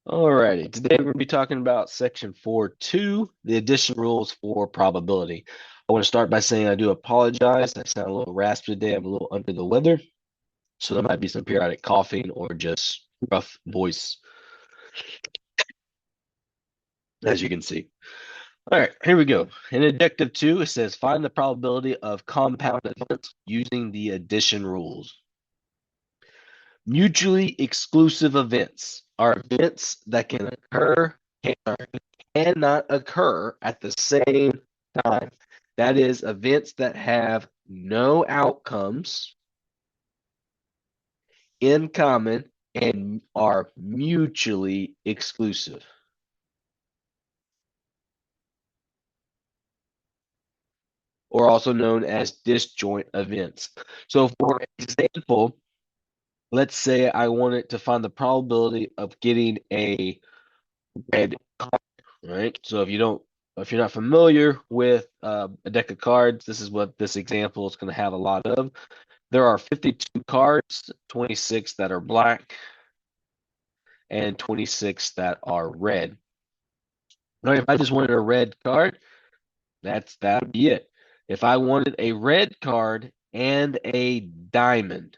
Alrighty, today we're going to be talking about section 4.2, the addition rules for probability. I want to start by saying I do apologize. I sound a little raspy today. I'm a little under the weather, so there might be some periodic coughing or just rough voice, as you can see. All right, here we go. In Objective 2, it says find the probability of compound events using the addition rules. Mutually exclusive events are events that can occur cannot occur at the same time. That is, events that have no outcomes in common and are mutually exclusive, or also known as disjoint events. So, for example, let's say I wanted to find the probability of getting a red card, right? So if you're not familiar with a deck of cards, this is what this example is going to have a lot of. There are 52 cards, 26 that are black, and 26 that are red. Right, if I just wanted a red card, that would be it. If I wanted a red card and a diamond,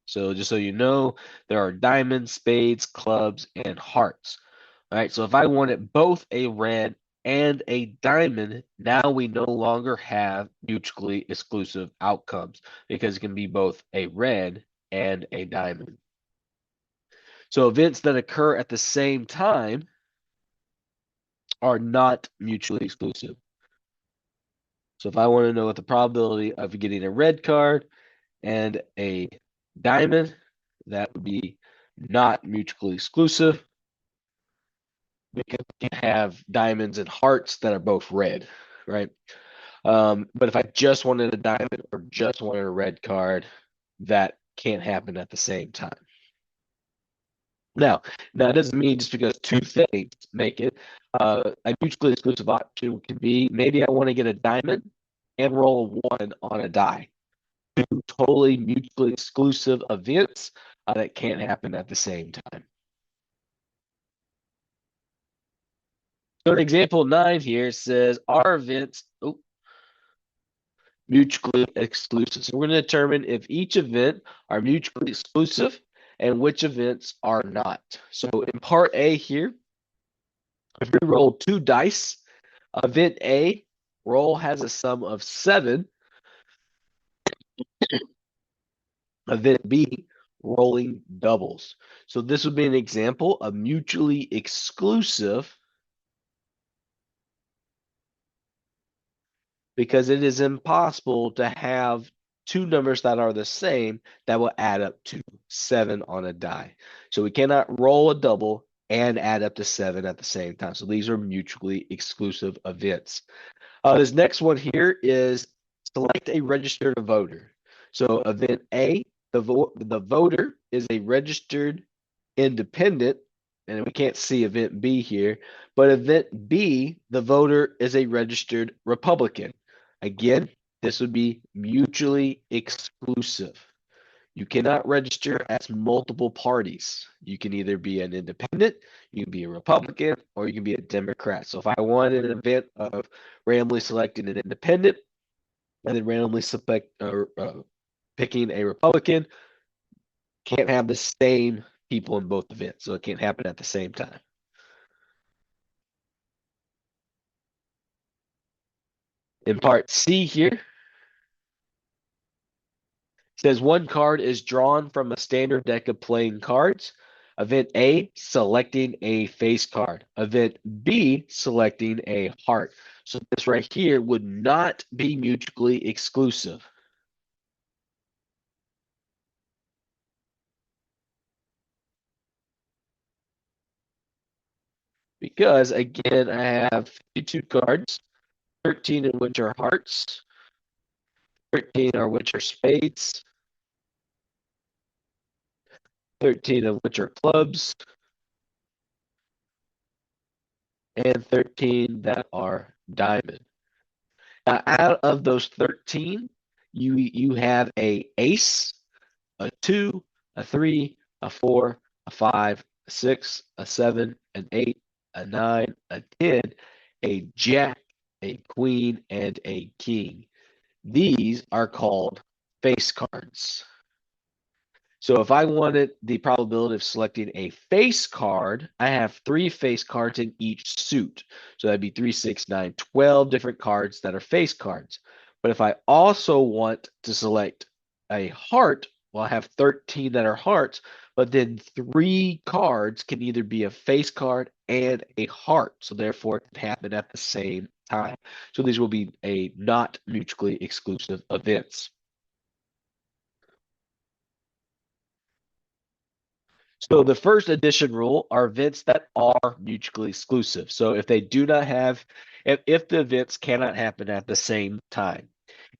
so just so you know, there are diamonds, spades, clubs, and hearts. All right, so if I wanted both a red and a diamond, now we no longer have mutually exclusive outcomes because it can be both a red and a diamond. So events that occur at the same time are not mutually exclusive. So if I want to know what the probability of getting a red card and a diamond, that would be not mutually exclusive because you can have diamonds and hearts that are both red, right? But if I just wanted a diamond or just wanted a red card, that can't happen at the same time. Now, it doesn't mean just because two things make it. A mutually exclusive option could be maybe I want to get a diamond and roll a one on a die. Two totally mutually exclusive events that can't happen at the same time. So in example 9 here says are events mutually exclusive. So we're going to determine if each event are mutually exclusive and which events are not. So in part A here, if we roll two dice, event A roll has a sum of 7. Event B rolling doubles. So this would be an example of mutually exclusive because it is impossible to have two numbers that are the same that will add up to 7 on a die. So we cannot roll a double and add up to 7 at the same time. So these are mutually exclusive events. This next one here is select a registered voter. So event A, the voter is a registered independent, and we can't see event B here, but event B, the voter is a registered Republican. Again, this would be mutually exclusive. You cannot register as multiple parties. You can either be an independent, you can be a Republican, or you can be a Democrat. So if I wanted an event of randomly selecting an independent and then randomly picking a Republican, can't have the same people in both events. So it can't happen at the same time. In part C here, says one card is drawn from a standard deck of playing cards. Event A, selecting a face card. Event B, selecting a heart. So this right here would not be mutually exclusive. Because again, I have 52 cards, 13 in which are hearts, 13 are which are spades, 13 of which are clubs, and 13 that are diamond. Now, out of those 13, you have a ace, a 2, a 3, a 4, a 5, a 6, a 7, an 8, a 9, a 10, a jack, a queen, and a king. These are called face cards. So if I wanted the probability of selecting a face card, I have 3 face cards in each suit. So that'd be 3, 6, 9, 12 different cards that are face cards. But if I also want to select a heart, well, I have 13 that are hearts, but then 3 cards can either be a face card and a heart. So therefore, it can happen at the same time. So these will be a not mutually exclusive events. So the first addition rule are events that are mutually exclusive. So if they do not have, if the events cannot happen at the same time.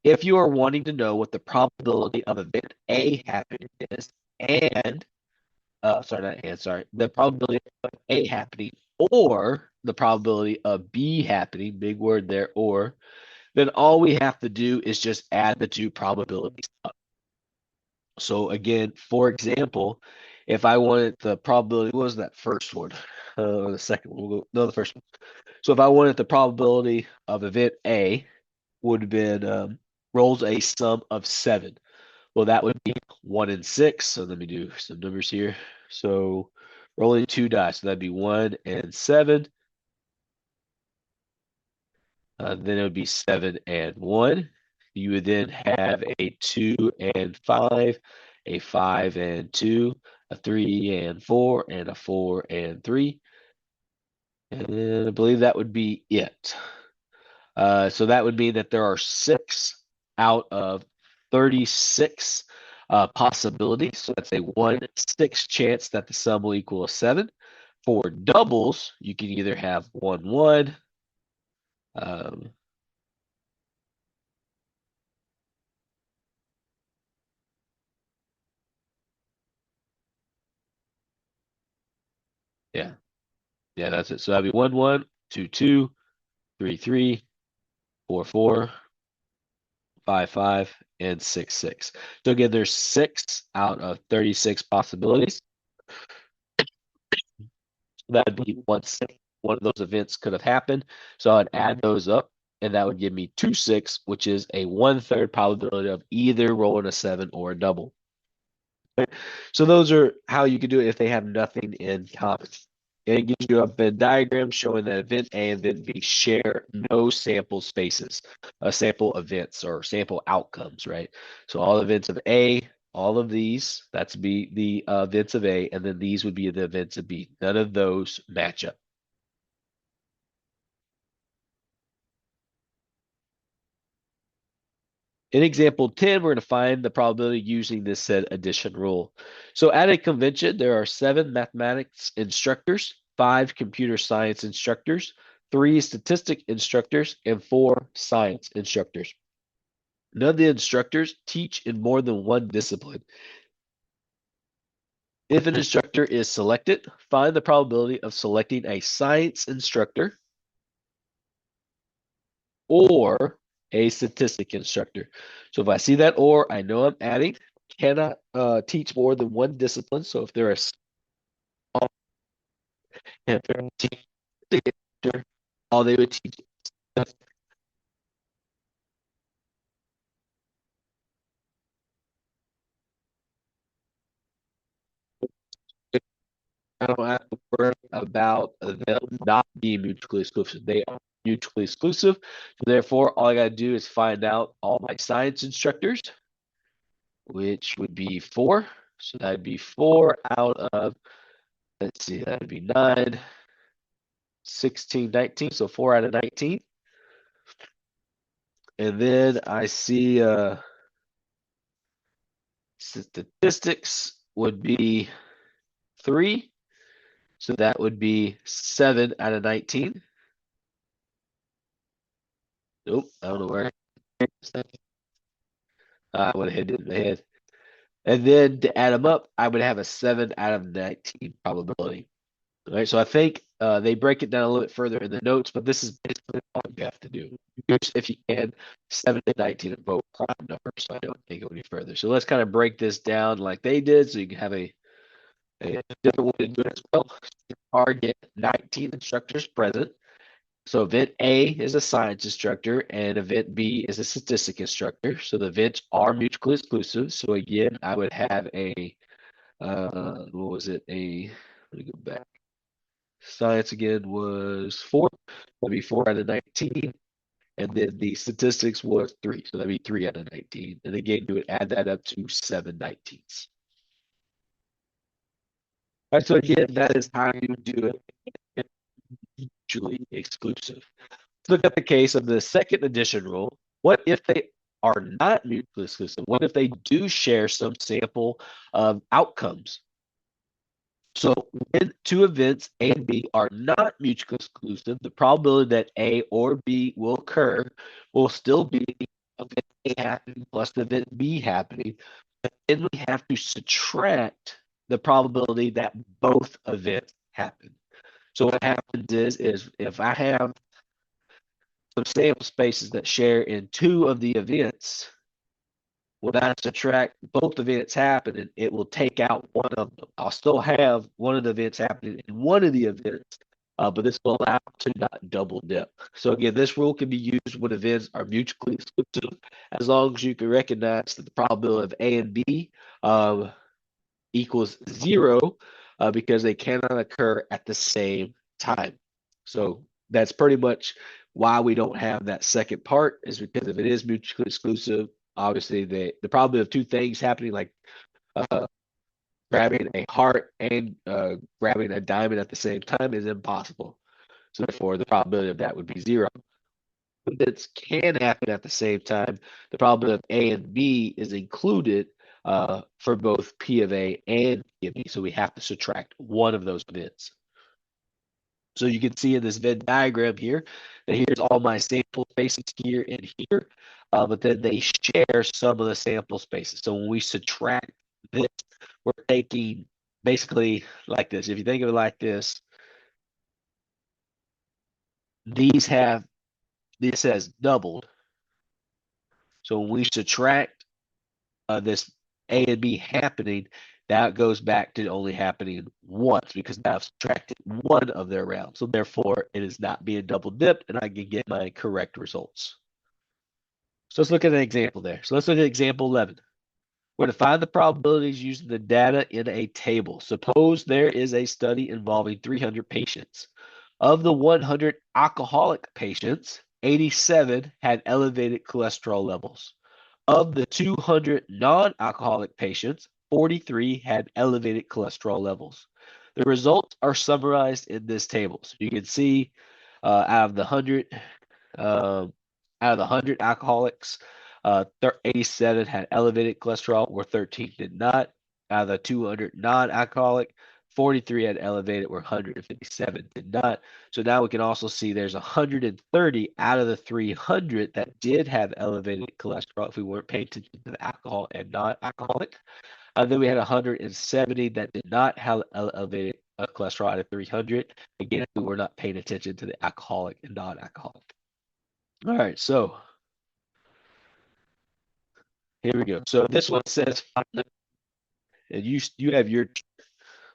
If you are wanting to know what the probability of event A happening is, and sorry, not and sorry, the probability of A happening or the probability of B happening, big word there, or, then all we have to do is just add the 2 probabilities up. So again, for example, if I wanted the probability, what was that first one? The second one, no, the first one. So if I wanted the probability of event A would have been rolls a sum of 7. Well, that would be 1 and 6. So let me do some numbers here. So rolling 2 dice, so that'd be 1 and 7. Then it would be 7 and 1. You would then have a 2 and 5, a 5 and 2, a 3 and 4, and a 4 and 3. And I believe that would be it. So that would mean that there are 6 out of 36 possibilities. So that's a 1/6 chance that the sum will equal a 7. For doubles, you can either have 1, 1. Um, yeah, yeah, that's it. So that'd be 1, 1, 2, 2, 3, 3, 4, 4, 5, 5, and 6, 6. So again, there's 6 out of 36 possibilities. That'd be 1/6. One of those events could have happened. So I'd add those up, and that would give me 2, 6, which is a 1/3 probability of either rolling a 7 or a double. So those are how you can do it if they have nothing in common. And it gives you a Venn diagram showing that event A and event B share no sample spaces, sample events or sample outcomes, right? So all events of A, all of these, that's be the events of A, and then these would be the events of B. None of those match up. In example 10, we're going to find the probability using this said addition rule. So at a convention, there are 7 mathematics instructors, 5 computer science instructors, 3 statistic instructors, and 4 science instructors. None of the instructors teach in more than one discipline. If an instructor is selected, find the probability of selecting a science instructor or a statistic instructor. So if I see that or, I know I'm adding. Cannot teach more than one discipline. So if they're a small, if they're a teacher, all they would teach. I don't have to worry about them not being mutually exclusive. They are mutually exclusive. So therefore, all I got to do is find out all my science instructors, which would be 4. So that'd be 4 out of, let's see, that'd be 9, 16, 19. So 4 out of 19. And then I see statistics would be 3. So that would be 7 out of 19. Nope, I don't know where. I would have hit it in the head. And then to add them up, I would have a 7 out of 19 probability. All right, so I think they break it down a little bit further in the notes, but this is basically all you have to do. If you can, 7 to 19 are both prime numbers, so I don't think go any further. So let's kind of break this down like they did, so you can have a A different way to do it as well. Target 19 instructors present. So event A is a science instructor and event B is a statistic instructor. So the events are mutually exclusive. So again, I would have a what was it? Let me go back. Science again was 4. That'd be 4 out of 19. And then the statistics was 3. So that'd be 3 out of 19. And again, you would add that up to 7 19s. All right, so again, that is how you do it mutually exclusive. Let's look at the case of the second addition rule. What if they are not mutually exclusive? What if they do share some sample of outcomes? So when two events A and B are not mutually exclusive, the probability that A or B will occur will still be event A happening plus the event B happening. But then we have to subtract the probability that both events happen. So what happens is if I have some sample spaces that share in two of the events, when I subtract both events happening, it will take out one of them. I'll still have one of the events happening in one of the events, but this will allow to not double dip. So again, this rule can be used when events are mutually exclusive, as long as you can recognize that the probability of A and B equals 0, because they cannot occur at the same time. So that's pretty much why we don't have that second part, is because if it is mutually exclusive, obviously the probability of two things happening, like uh, grabbing a heart and grabbing a diamond at the same time, is impossible. So therefore, the probability of that would be 0. This can happen at the same time. The probability of A and B is included for both P of A and P of B. So we have to subtract one of those events. So you can see in this Venn diagram here that here's all my sample spaces here and here, but then they share some of the sample spaces. So when we subtract this, we're taking basically like this. If you think of it like this, these have, this has doubled. So when we subtract this A and B happening, that goes back to only happening once, because now I've subtracted one of their rounds. So therefore, it is not being double dipped, and I can get my correct results. So let's look at an example there. So let's look at example 11. We're to find the probabilities using the data in a table. Suppose there is a study involving 300 patients. Of the 100 alcoholic patients, 87 had elevated cholesterol levels. Of the 200 non-alcoholic patients, 43 had elevated cholesterol levels. The results are summarized in this table. So you can see out of the 100 alcoholics, 87 had elevated cholesterol, where 13 did not. Out of the 200 non-alcoholic, 43 had elevated, where 157 did not. So now we can also see there's 130 out of the 300 that did have elevated cholesterol if we weren't paying attention to the alcohol and non-alcoholic. Then we had 170 that did not have elevated cholesterol out of 300. Again, we were not paying attention to the alcoholic and non-alcoholic. All right, so here we go. So this one says, and you have your,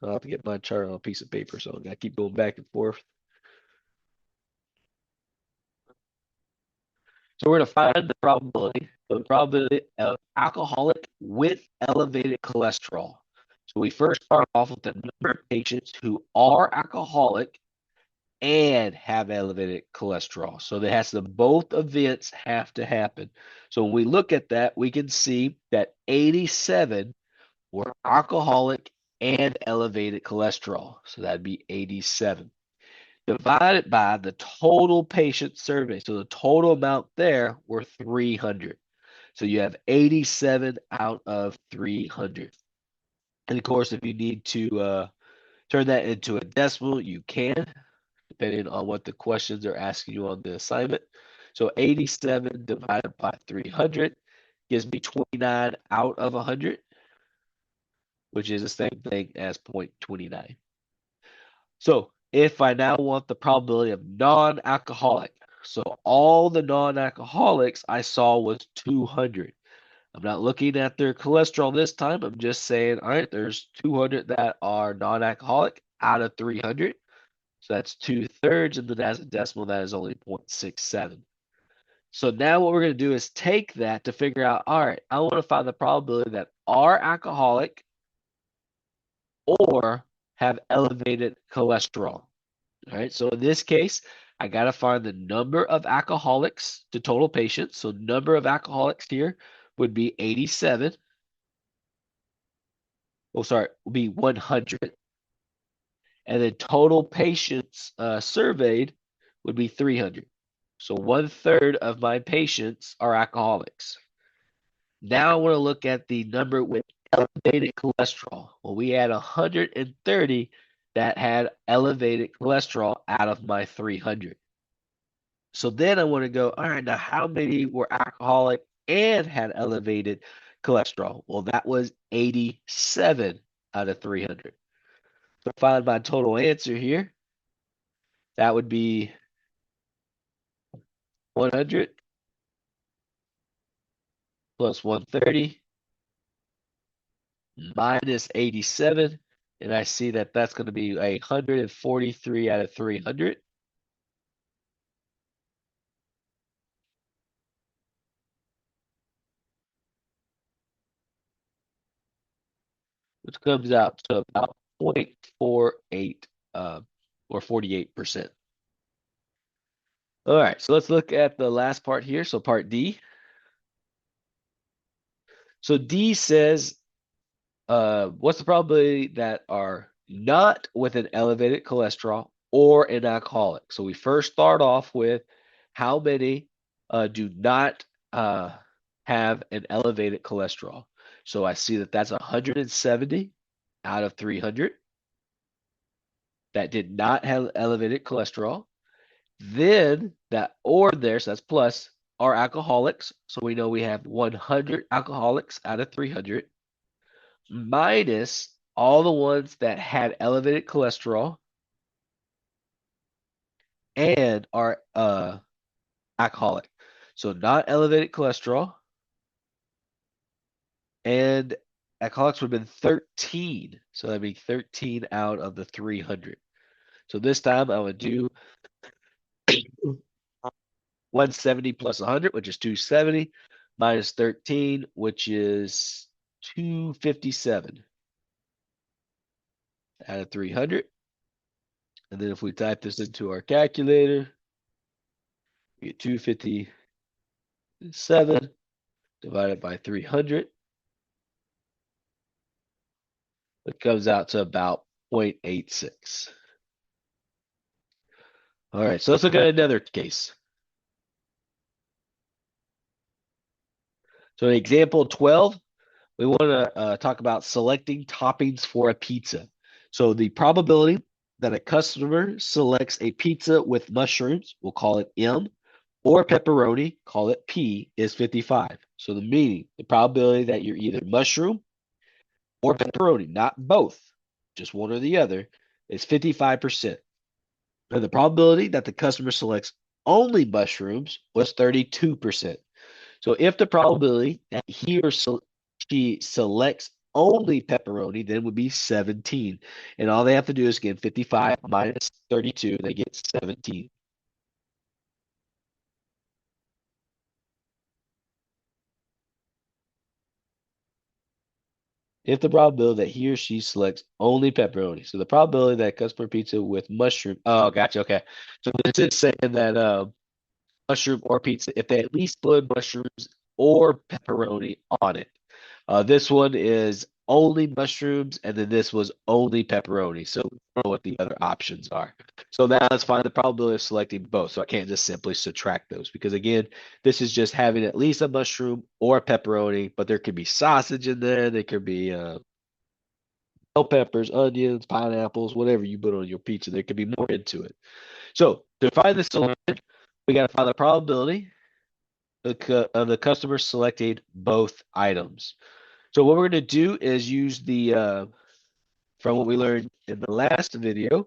I'll have to get my chart on a piece of paper, so I gotta keep going back and forth. So we're gonna find the probability of alcoholic with elevated cholesterol. So we first start off with the number of patients who are alcoholic and have elevated cholesterol. So there has to, both events have to happen. So when we look at that, we can see that 87 were alcoholic and elevated cholesterol. So that'd be 87. Divided by the total patient survey. So the total amount there were 300. So you have 87 out of 300. And of course, if you need to turn that into a decimal, you can, depending on what the questions are asking you on the assignment. So 87 divided by 300 gives me 29 out of 100, which is the same thing as 0.29. So if I now want the probability of non-alcoholic, so all the non-alcoholics I saw was 200. I'm not looking at their cholesterol this time. I'm just saying, all right, there's 200 that are non-alcoholic out of 300. So that's 2/3, and then as a decimal, that is only 0.67. So now what we're going to do is take that to figure out, all right, I want to find the probability that are alcoholic or have elevated cholesterol. All right, so in this case, I got to find the number of alcoholics to total patients. So number of alcoholics here would be 87. Oh, sorry, would be 100. And then total patients surveyed would be 300. So 1/3 of my patients are alcoholics. Now I want to look at the number with elevated cholesterol. Well, we had 130 that had elevated cholesterol out of my 300. So then I want to go, all right, now how many were alcoholic and had elevated cholesterol? Well, that was 87 out of 300. So find my total answer here. That would be 100 plus 130 minus 87. And I see that that's going to be 143 out of 300. Which comes out to about 0.48 or 48%. All right, so let's look at the last part here. So part D. So D says, what's the probability that are not with an elevated cholesterol or an alcoholic? So we first start off with how many do not have an elevated cholesterol. So I see that that's 170 out of 300 that did not have elevated cholesterol. Then that or there, so that's plus, are alcoholics. So we know we have 100 alcoholics out of 300 minus all the ones that had elevated cholesterol and are alcoholic. So not elevated cholesterol and alcoholics would have been 13. So that'd be 13 out of the 300. So this time I would do 170 plus 100, which is 270, minus 13, which is 257 out of 300. And then if we type this into our calculator, we get 257 divided by 300. It comes out to about 0.86. All right, so let's look at another case. So in example 12, we want to talk about selecting toppings for a pizza. So the probability that a customer selects a pizza with mushrooms, we'll call it M, or pepperoni, call it P, is 55. So the probability that you're either mushroom or pepperoni, not both, just one or the other, is 55%. And the probability that the customer selects only mushrooms was 32%. So if the probability that he or she selects only pepperoni, then would be 17. And all they have to do is get 55 minus 32, they get 17. If the probability that he or she selects only pepperoni. So the probability that customer pizza with mushroom. Oh, gotcha. Okay. So this is saying that mushroom or pizza, if they at least put mushrooms or pepperoni on it. This one is only mushrooms, and then this was only pepperoni. So we don't know what the other options are. So now let's find the probability of selecting both. So I can't just simply subtract those because again, this is just having at least a mushroom or a pepperoni, but there could be sausage in there. There could be bell peppers, onions, pineapples, whatever you put on your pizza. There could be more into it. So to find the selection, we got to find the probability of the customer selecting both items. So what we're going to do is use the from what we learned in the last video,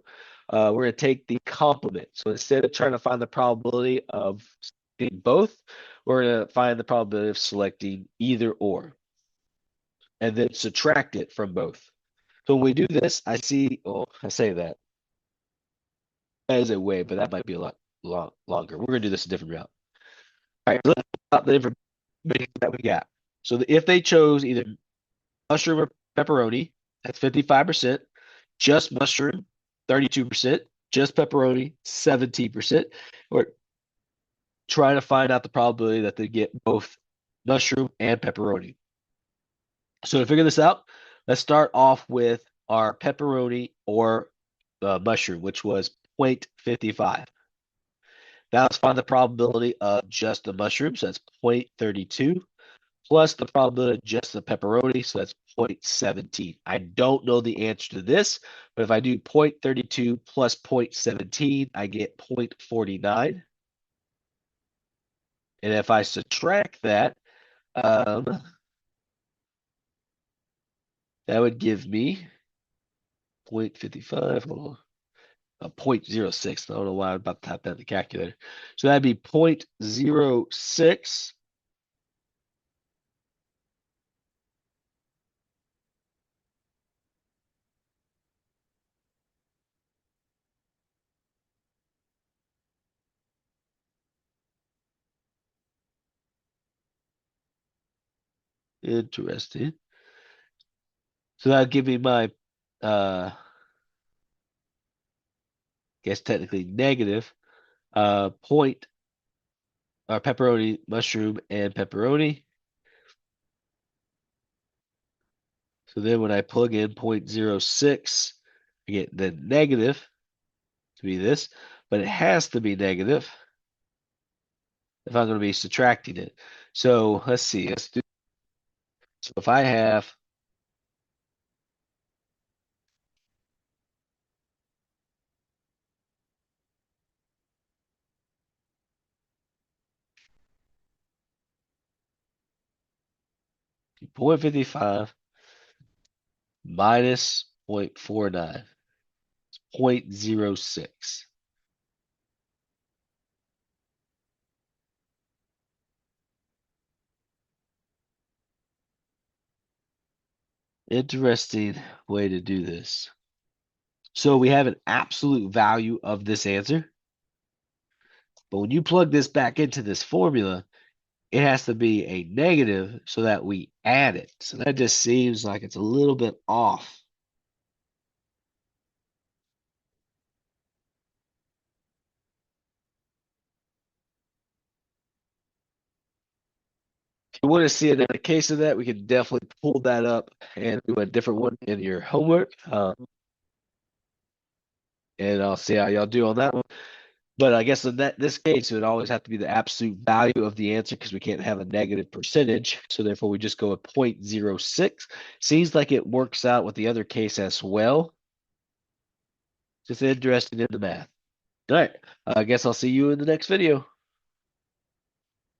we're going to take the complement. So instead of trying to find the probability of selecting both, we're going to find the probability of selecting either or, and then subtract it from both. So when we do this, I see, oh, I say that as a way, but that might be a lot longer. We're going to do this a different route. All right, let's talk about the information that we got. So if they chose either mushroom or pepperoni, that's 55%. Just mushroom, 32%. Just pepperoni, 17%. We're trying to find out the probability that they get both mushroom and pepperoni. So to figure this out, let's start off with our pepperoni or mushroom, which was 0.55. Now let's find the probability of just the mushroom, so that's 0.32, plus the probability of just the pepperoni, so that's 0.17. I don't know the answer to this, but if I do 0.32 plus 0.17, I get 0.49. And if I subtract that, that would give me 0.55, hold on, 0.06. I don't know why I'm about to type that in the calculator. So that'd be 0.06. Interesting. So that'd give me my, guess technically negative, point, or pepperoni, mushroom, and pepperoni. So then when I plug in 0.06, I get the negative to be this, but it has to be negative if I'm going to be subtracting it. So let's see. Let's do. So if I have 0.55 minus 0.49, 0.06. Interesting way to do this. So we have an absolute value of this answer, but when you plug this back into this formula, it has to be a negative so that we add it. So that just seems like it's a little bit off. If you want to see another case of that, we can definitely pull that up and do a different one in your homework. And I'll see how y'all do on that one. But I guess in this case, it would always have to be the absolute value of the answer because we can't have a negative percentage. So therefore, we just go with 0.06. Seems like it works out with the other case as well. Just interested in the math. All right. I guess I'll see you in the next video.